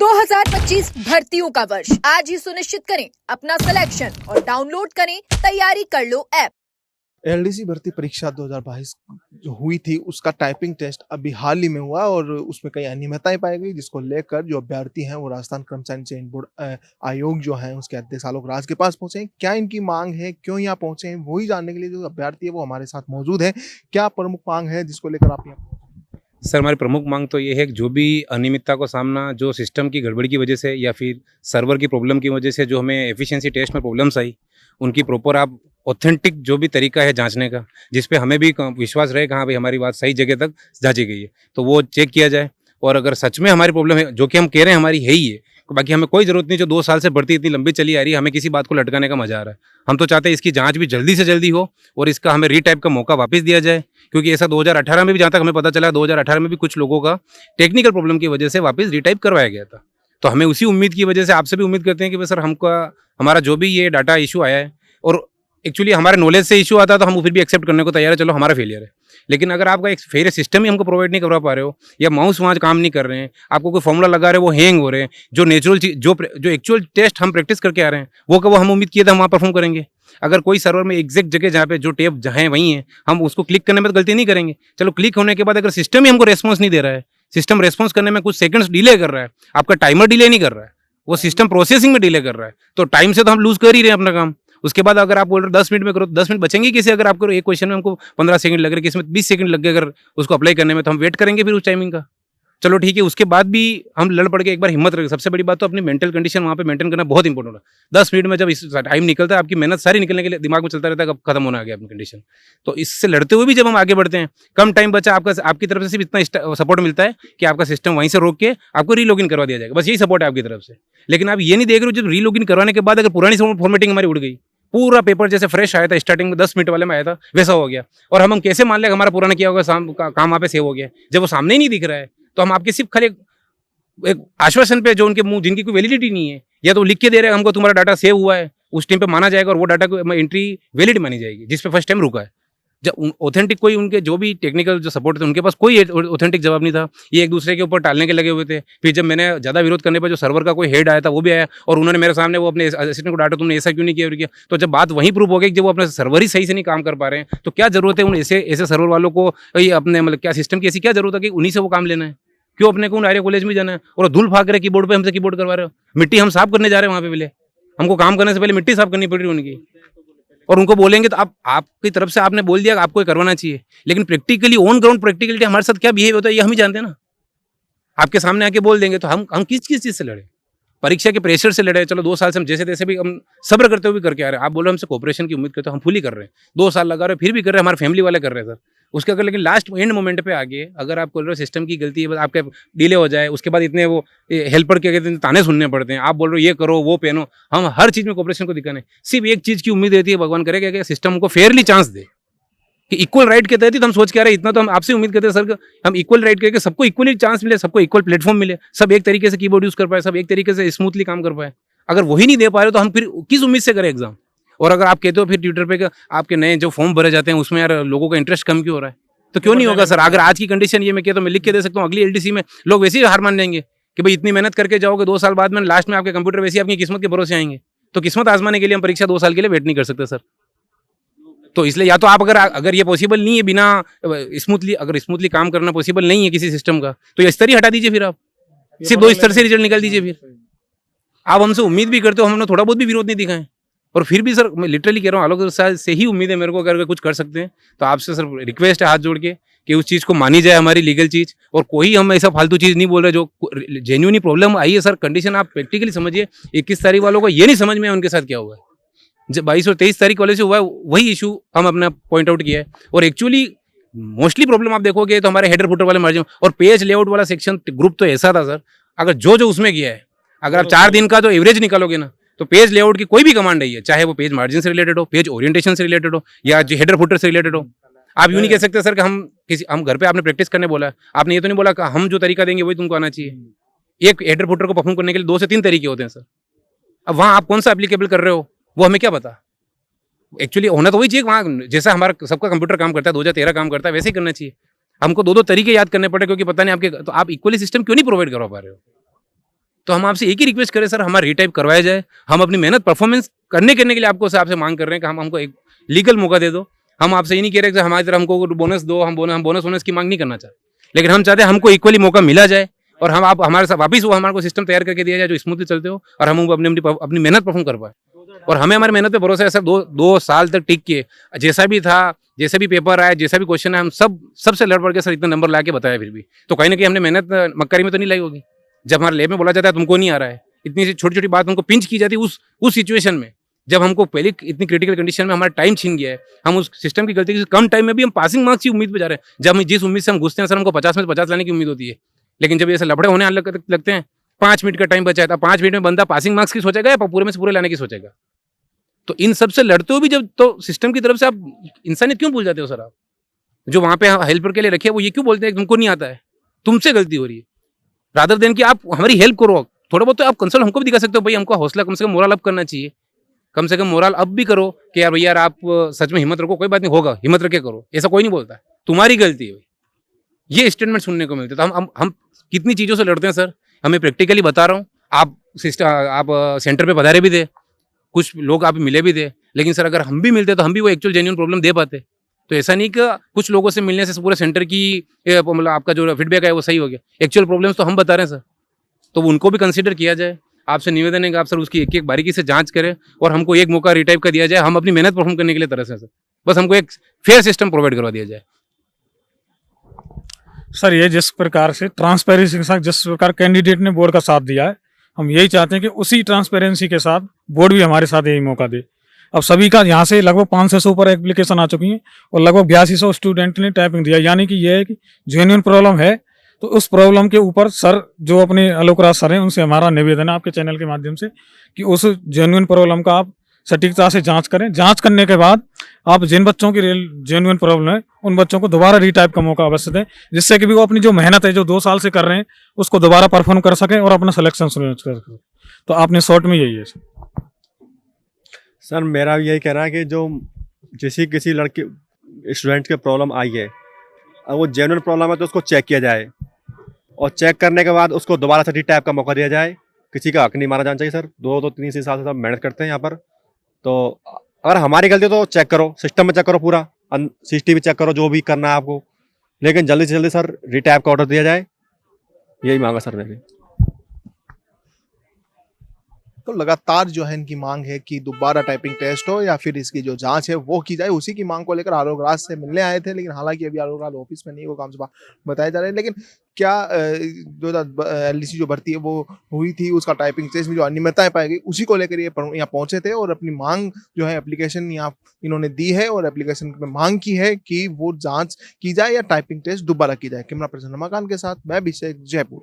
2025 भर्तियों का वर्ष आज ही सुनिश्चित करें अपना सिलेक्शन और डाउनलोड करें तैयारी कर लो ऐप। एलडीसी भर्ती परीक्षा 2022 जो हुई थी उसका टाइपिंग टेस्ट अभी हाल ही में हुआ और उसमें कई अनियमितताएं पाई गई, जिसको लेकर जो अभ्यर्थी हैं वो राजस्थान कर्मचारी चयन बोर्ड आयोग जो है उसके अध्यक्ष आलोक राज के पास पहुंचे हैं। क्या इनकी मांग है, क्यों यहाँ पहुंचे हैं, वही जानने के लिए जो अभ्यर्थी है वो हमारे साथ मौजूद है। क्या प्रमुख मांग है जिसको लेकर आप यहाँ? सर, हमारी प्रमुख मांग तो ये है कि जो भी अनियमितता को सामना जो सिस्टम की गड़बड़ी की वजह से या फिर सर्वर की प्रॉब्लम की वजह से जो हमें एफिशिएंसी टेस्ट में प्रॉब्लम्स आई, उनकी प्रॉपर आप ऑथेंटिक जो भी तरीका है जांचने का, जिस पे हमें भी विश्वास रहे कि हाँ भाई हमारी बात सही जगह तक जांची गई है, तो वो चेक किया जाए। और अगर सच में हमारी प्रॉब्लम है, जो कि हम कह रहे हैं हमारी है ही है, तो बाकी हमें कोई ज़रूरत नहीं। जो 2 साल से बढ़ती इतनी लंबी चली आ रही है, हमें किसी बात को लटकाने का मजा आ रहा है। हम तो चाहते हैं इसकी जांच भी जल्दी से जल्दी हो और इसका हमें रीटाइप का मौका वापस दिया जाए, क्योंकि ऐसा 2018 में भी, जहाँ तक हमें पता चला, 2018 में भी कुछ लोगों का टेक्निकल प्रॉब्लम की वजह से वापस रीटाइप करवाया गया था। तो हमें उसी उम्मीद की वजह से आपसे भी उम्मीद करते हैं कि भाई सर, हमारा जो भी ये डाटा इशू आया है, और एक्चुअली हमारे नॉलेज से इशू आता है तो हम फिर भी एक्सेप्ट करने को तैयार है, चलो हमारा फेलियर है। लेकिन अगर आपका एक फेयर सिस्टम ही हमको प्रोवाइड नहीं करवा पा रहे हो, या माउस वहाँ काम नहीं कर रहे हैं, आपको कोई फॉर्मूला लगा रहे हो वो हैंग हो रहे हैं, जो नेचुरल चीज जो एक्चुअल टेस्ट हम प्रैक्टिस करके आ रहे हैं वो हम उम्मीद किए थे हम वहाँ परफॉर्म करेंगे। अगर कोई सर्वर में एग्जैक्ट जगह जहाँ पे जो टेप जहाँ है वहीं है, हम उसको क्लिक करने में तो गलती नहीं करेंगे। चलो, क्लिक होने के बाद अगर सिस्टम ही हमको रेस्पॉन्स नहीं दे रहा है, सिस्टम रेस्पॉन्स करने में कुछ सेकंड्स डिले कर रहा है, आपका टाइमर डिले नहीं कर रहा है, वो सिस्टम प्रोसेसिंग में डिले कर रहा है, तो टाइम से तो हम लूज कर ही रहे हैं अपना काम। उसके बाद अगर आप बोल रहे हो 10 मिनट में करो, 10 मिनट बचेंगे किसी? अगर आपको एक क्वेश्चन में हमको 15 सेकंड लग रहे, किसी में 20 सेकंड लग गए अगर उसको अप्लाई करने में, तो हम वेट करेंगे फिर उस टाइमिंग का। चलो ठीक है, उसके बाद भी हम लड़ पड़ के एक बार हिम्मत रखें। सबसे बड़ी बात तो अपनी मेंटल कंडीशन वहाँ पे मेंटेन करना बहुत इंपॉर्टेंट है। 10 मिनट में जब इस टाइम निकलता है, आपकी मेहनत सारी निकलने के लिए दिमाग में चलता रहता है कब खत्म होना आ गया अपनी कंडीशन। तो इससे लड़ते हुए भी जब हम आगे बढ़ते हैं, कम टाइम बचा, आपकी तरफ से सिर्फ इतना सपोर्ट मिलता है कि आपका सिस्टम वहीं से रोक के आपको रीलॉगिन करवा दिया जाएगा, बस यही सपोर्ट है आपकी तरफ से। लेकिन आप ये नहीं देख रहे हो, जब रीलॉगिन करवाने के बाद अगर पुरानी फॉर्मेटिंग हमारी उड़ गई, पूरा पेपर जैसे फ्रेश आया था, स्टार्टिंग में 10 मिनट वाले में आया था, वैसा हो गया, और हम कैसे मान लें हमारा पुराना किया होगा काम वहाँ पे सेव हो गया, जब वो सामने ही नहीं दिख रहा है। तो हम आपके सिर्फ खाली एक आश्वासन पे, जो उनके मुंह जिनकी कोई वैलिडिटी नहीं है, या तो लिख के दे रहे हैं हमको तुम्हारा डाटा सेव हुआ है, उस टाइम पे माना जाएगा और वो डाटा को एंट्री वैलिड मानी जाएगी जिस पे फर्स्ट टाइम रुका है। जब ऑथेंटिक कोई उनके जो भी टेक्निकल जो सपोर्ट थे, उनके पास कोई ऑथेंटिक जवाब नहीं था। ये एक दूसरे के ऊपर टालने के लगे हुए थे। फिर जब मैंने ज़्यादा विरोध करने पर जो सर्वर का कोई हेड आया था वो भी आया, और उन्होंने मेरे सामने वो अपने असिस्टेंट को डाटा, तुमने ऐसा क्यों नहीं किया। तो जब बात वहीं प्रूव हो गई कि जब वो अपने सर्वर ही सही से नहीं काम कर पा रहे हैं, तो क्या जरूरत है उन ऐसे सर्वर वालों को अपने, मतलब क्या सिस्टम की ऐसी क्या जरूरत है कि उन्हीं से वो काम लेना है? क्यों अपने को आर्य कॉलेज में जाना है और धूल फाक रहे कीबोर्ड पे, हमसे कीबोर्ड करवा रहे हो? मिट्टी हम साफ करने जा रहे हैं वहाँ पे, पहले हमको काम करने से पहले मिट्टी साफ करनी पड़ रही है उनकी, और उनको बोलेंगे तो आपकी तरफ से आपने बोल दिया कि आपको करवाना चाहिए, लेकिन प्रैक्टिकली ऑन ग्राउंड प्रैक्टिकलिटी हमारे साथ क्या बिहेव होता है ये हम ही जानते हैं ना। आपके सामने आके बोल देंगे तो हम किस चीज़ से लड़े? परीक्षा के प्रेशर से लड़े। चलो 2 साल से हम जैसे तैसे भी हम सब्र करते हुए भी करके आ रहे हैं। आप बोलो हमसे कोऑपरेशन की उम्मीद करते हो, हम फुली कर रहे हैं। 2 साल लगा रहे हैं, फिर भी कर रहे हैं, हमारे फैमिली वाले कर रहे हैं सर। उसके अगर लेकिन लास्ट एंड मोमेंट पे आगे अगर आप बोल रहे हो सिस्टम की गलती है, आपके डिले हो जाए, उसके बाद इतने वो हेल्पर के ताने सुनने पड़ते हैं, आप बोल रहे हो ये करो वो पहनो, हम हर चीज़ में कोऑपरेशन को दिखाने, सिर्फ एक चीज़ की उम्मीद रहती है, भगवान करेगा कि सिस्टम को फेयरली चांस दे, कि इक्वल राइट के तहत ही तो हम सोच के आ रहे हैं। इतना तो हम आपसे उम्मीद करते हैं सर, हम इक्वल राइट करके सबको इक्वली चांस मिले, सबको इक्वल प्लेटफॉर्म मिले, सब एक तरीके से कीबोर्ड यूज कर पाए, सब एक तरीके से स्मूथली काम कर पाए। अगर वही नहीं दे पा रहे तो हम फिर किस उम्मीद से करें एग्जाम? और अगर आप कहते हो फिर ट्विटर पे आपके नए जो फॉर्म भरे जाते हैं उसमें यार लोगों का इंटरेस्ट कम क्यों हो रहा है, तो क्यों नहीं होगा सर? अगर आज की कंडीशन ये मैं कहता हूँ, मैं लिख के दे सकता हूँ, अगली एलडीसी में लोग वैसे ही हार मान लेंगे कि भाई इतनी मेहनत करके जाओगे, 2 साल बाद में लास्ट में आपके कंप्यूटर वैसे ही आपकी किस्मत के भरोसे आएंगे। तो किस्मत आजमाने के लिए हम परीक्षा 2 साल के लिए वेट नहीं कर सकते सर। तो इसलिए या तो आप अगर ये पॉसिबल नहीं है बिना स्मूथली काम करना पॉसिबल नहीं है किसी सिस्टम का, तो ये स्तर ही हटा दीजिए, फिर आप सिर्फ 2 स्तर से रिजल्ट निकाल दीजिए। फिर आप हमसे उम्मीद भी करते हो, हमने थोड़ा बहुत भी विरोध नहीं दिखाए, और फिर भी सर मैं लिटरली कह रहा हूँ, आलोक सर से ही उम्मीद है मेरे को, अगर कुछ कर सकते हैं तो आपसे सर रिक्वेस्ट है हाथ जोड़ के कि उस चीज़ को मानी जाए, हमारी लीगल चीज़, और कोई हम ऐसा फालतू चीज़ नहीं बोल रहे। जो जेन्युइन प्रॉब्लम आई है सर, कंडीशन आप प्रैक्टिकली समझिए। 21 तारीख वालों को ये नहीं समझ में उनके साथ क्या हुआ है, जब 22 और 23 तारीख वाले से हुआ है वही इशू हम अपना पॉइंट आउट किया है। और एक्चुअली मोस्टली प्रॉब्लम आप देखोगे तो हमारे हेडर फुटर वाले मार्जिन और पेज लेआउट वाला सेक्शन ग्रुप तो ऐसा था सर, अगर जो उसमें किया है, अगर आप 4 दिन का जो एवरेज निकालोगे ना, तो पेज लेआउट की कोई भी कमांड नहीं है, चाहे वो पेज मार्जिन से रिलेटेड हो, पेज ओरिएंटेशन से रिलेटेड हो, या जो हेडर फुटर से रिलेटेड हो। आप यूँ नहीं कह सकते सर कि हम घर पे आपने प्रैक्टिस करने बोला है, आपने ये तो नहीं बोला कि हम जो तरीका देंगे वही तुमको आना चाहिए। एक हेडर फुटर को परफॉर्म करने के लिए 2 से 3 तरीके होते हैं सर। अब वहाँ आप कौन सा एप्लीकेबल कर रहे हो वो हमें क्या पता। एक्चुअली होना तो वही चाहिए वहाँ, जैसा हमारा सबका कंप्यूटर काम करता है, 2013 काम करता है, वैसे ही करना चाहिए। हमको 2-2 तरीके याद करने पड़े, क्योंकि पता नहीं आपके, तो आप इक्वली सिस्टम क्यों नहीं प्रोवाइड करवा पा रहे हो? तो हम आपसे एक ही रिक्वेस्ट करें सर, हमारा रीटाइप करवाया जाए। हम अपनी मेहनत परफॉर्मेंस करने के लिए आपको आपसे मांग कर रहे हैं कि हमको एक लीगल मौका दे दो। हम आपसे ये नहीं कह रहे कि हमारी तरफ हमको बोनस दो, हम बोनस की मांग नहीं करना चाहते, लेकिन हम चाहते हैं हमको इक्वली मौका मिला जाए और हम आप हमारे साथ वापिस वो हमारे को सिस्टम तैयार करके दिया जाए जो स्मूथली चलते हो और हम अपनी मेहनत परफॉर्म कर पाए। और हमें हमारी मेहनत पे भरोसा है सर। दो साल तक टिक के जैसा भी था, जैसे भी पेपर आया, जैसा भी क्वेश्चन है, हम सबसे लड़ पड़ के सर इतना नंबर ला के बताया। फिर भी तो कहीं ना कहीं हमने मेहनत मक्कारी में तो नहीं लाई होगी। जब हमारे लैब में बोला जाता है तुमको नहीं आ रहा है, इतनी सी छोटी छोटी बात हमको पिंच की जाती है उस सिचुएशन में, जब हमको पहले इतनी क्रिटिकल कंडीशन में हमारा टाइम छीन गया है। हम उस सिस्टम की गलती से कम टाइम में भी हम पासिंग मार्क्स की उम्मीद पे जा रहे हैं। जब हम जिस उम्मीद से हम घुसते हैं सर, हमको 50 में 50 लाने की उम्मीद होती है, लेकिन जब ऐसे लफड़े होने लगते हैं, 5 मिनट का टाइम बचा है, 5 मिनट में बंदा पासिंग मार्क्स की सोचेगा या पूरे में से पूरे लाने की सोचेगा। तो इन सब से लड़ते हो भी जब, तो सिस्टम की तरफ से आप इंसानियत क्यों भूल जाते हो सर? आप जो वहां पे हेल्पर के लिए रखे वो ये क्यों बोलते हैं तुमको नहीं आता है, तुमसे गलती हो रही है, रादर देन कि आप हमारी हेल्प करो। थोड़ा बहुत तो आप कंसर्न हमको भी दिखा सकते हो, भाई हमको हौसला कम से कम मोरल अप करना चाहिए। कम से कम मोरल अप भी करो कि यार भैया आप सच में हिम्मत रखो, कोई बात नहीं होगा, हिम्मत रखे करो। ऐसा कोई नहीं बोलता, तुम्हारी गलती है। ये स्टेटमेंट सुनने को मिलते। तो हम कितनी चीज़ों से लड़ते हैं सर, हमें प्रैक्टिकली बता रहा हूँ। आप सेंटर पे पधारे भी थे, कुछ लोग आप मिले भी थे, लेकिन सर अगर हम भी मिलते तो हम भी वो एक्चुअल जेन्युइन प्रॉब्लम दे पाते। तो ऐसा नहीं कि कुछ लोगों से मिलने से पूरे सेंटर की मतलब आपका जो फीडबैक है वो सही हो गया। एक्चुअल प्रॉब्लम्स तो हम बता रहे हैं सर, तो उनको भी कंसीडर किया जाए। आपसे निवेदन है कि आप सर उसकी एक एक बारीकी से जांच करें और हमको एक मौका रिटाइप का दिया जाए। हम अपनी मेहनत परफॉर्म करने के लिए तरस हैं सर, बस हमको एक फेयर सिस्टम प्रोवाइड करवा दिया जाए। सर ये जिस प्रकार से ट्रांसपेरेंसी के साथ जिस प्रकार कैंडिडेट ने बोर्ड का साथ दिया है, हम यही चाहते हैं कि उसी ट्रांसपेरेंसी के साथ बोर्ड भी हमारे साथ यही मौका दे। अब सभी का यहाँ से लगभग 500 से ऊपर एप्लीकेशन आ चुकी हैं और लगभग 8200 स्टूडेंट ने टाइपिंग दिया, यानी कि यह है कि जेन्युइन प्रॉब्लम है। तो उस प्रॉब्लम के ऊपर सर जो अपने आलोक राज सर हैं उनसे हमारा निवेदन है आपके चैनल के माध्यम से कि उस जेन्युइन प्रॉब्लम का आप सटीकता से जांच करें। जांच करने के बाद आप जिन बच्चों की जेन्युइन प्रॉब्लम है उन बच्चों को दोबारा रीटाइप का मौका अवश्य दें, जिससे कि भी वो अपनी जो मेहनत है जो 2 साल से कर रहे हैं उसको दोबारा परफॉर्म कर सकें और अपना सिलेक्शन सुनिश्चित कर सकें। तो आपने शॉर्ट में यही है सर। मेरा यही कहना है कि जो किसी लड़के स्टूडेंट के प्रॉब्लम आई है, अब वो जेन्युइन प्रॉब्लम है तो उसको चेक किया जाए और चेक करने के बाद उसको दोबारा से रीटाइप का मौका दिया जाए। किसी का हक नहीं मारा जाना चाहिए सर। 2-3 साल से सब मेहनत करते हैं यहाँ पर। तो अगर हमारी गलती है तो चेक करो, सिस्टम में चेक करो, पूरा CCTV चेक करो, जो भी करना है आपको, लेकिन जल्दी से जल्दी सर रीटाइप का ऑर्डर दिया जाए। यही मांगा सर मेरी। तो लगातार जो है इनकी मांग है कि दोबारा टाइपिंग टेस्ट हो या फिर इसकी जो जांच है वो की जाए। उसी की मांग को लेकर आलोक राज से मिलने आए थे, लेकिन हालांकि अभी आलोक राज ऑफिस में नहीं, वो काम से बताया जा रहा है। लेकिन क्या जो LDC जो भर्ती है वो हुई थी, उसका टाइपिंग टेस्ट में जो अनियमितताएं पाई गई उसी को लेकर ये यहाँ पहुंचे थे और अपनी मांग जो है एप्लीकेशन यहाँ इन्होंने दी है और एप्लीकेशन में मांग की है कि वो जाँच की जाए या टाइपिंग टेस्ट दोबारा की जाए। कैमरा पर्सन रमाकांत के साथ मैं अभिषेक, जयपुर।